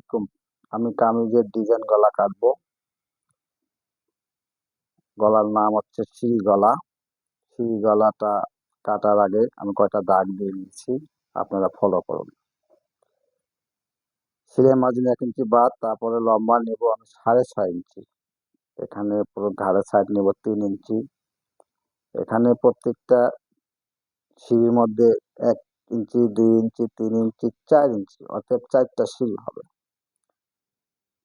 আলাইকুম। আমি কামিজের ডিজাইন গলা কাটবো। গলার নাম হচ্ছে সিঁড়ি গলা। সিঁড়ি গলাটা কাটার আগে আমি কয়টা দাগ দিয়ে নিচ্ছি, আপনারা ফলো করুন। সিলাই মার্জিন 1 ইঞ্চি বাদ, তারপরে লম্বা নেব আমি 6.5 ইঞ্চি। এখানে পুরো ঘাড়ের সাইড নেব 3 ইঞ্চি। এখানে প্রত্যেকটা সিঁড়ির মধ্যে 1 ইঞ্চি, 2 ইঞ্চি, 3 ইঞ্চি, 4 ইঞ্চি, অর্থাৎ 4টা সিঁড়ি হবে।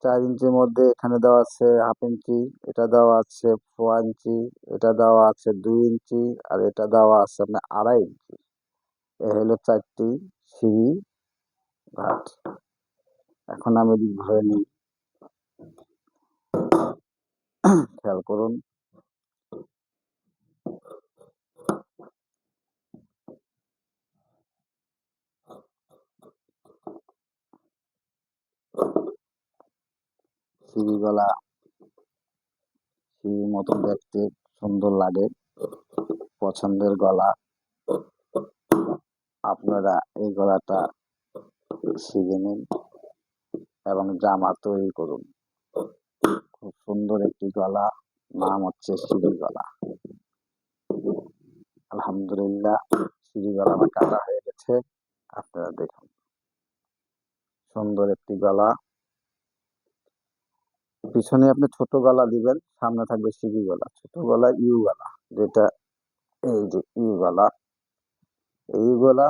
4 ইঞ্চির মধ্যে এখানে দেওয়া আছে 1/2 ইঞ্চি, এটা দেওয়া আছে 4 ইঞ্চি, এটা দেওয়া আছে 2 ইঞ্চি, আর এটা দেওয়া আছে আপনার 2.5 ইঞ্চি। এ হলো 4টি সিঁড়ি ঘাট। এখন আমি ধরে নিই, খেয়াল করুন। সিঁড়ি গলা সিঁড়ির মতো দেখতে সুন্দর লাগে, পছন্দের গলা। আপনারা এই গলাটা শিখে নিন এবং জামা তৈরি করুন। খুব সুন্দর একটি গলা, নাম হচ্ছে সিঁড়ি গলা। আলহামদুলিল্লাহ, সিঁড়ি গলা আমার কাটা হয়ে গেছে। আপনারা দেখুন, সুন্দর একটি গলা। পিছনে আপনি ছোট গলা দিবেন, সামনে থাকবে সিঁড়ি গলা। ছোট গলা ইউ গলা, যেটা এই যে ইউ গলা। এই গলা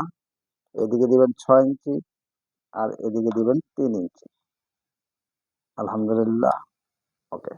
এদিকে দিবেন 6 ইঞ্চি, আর এদিকে দিবেন 3 ইঞ্চি। আলহামদুলিল্লাহ, ওকে।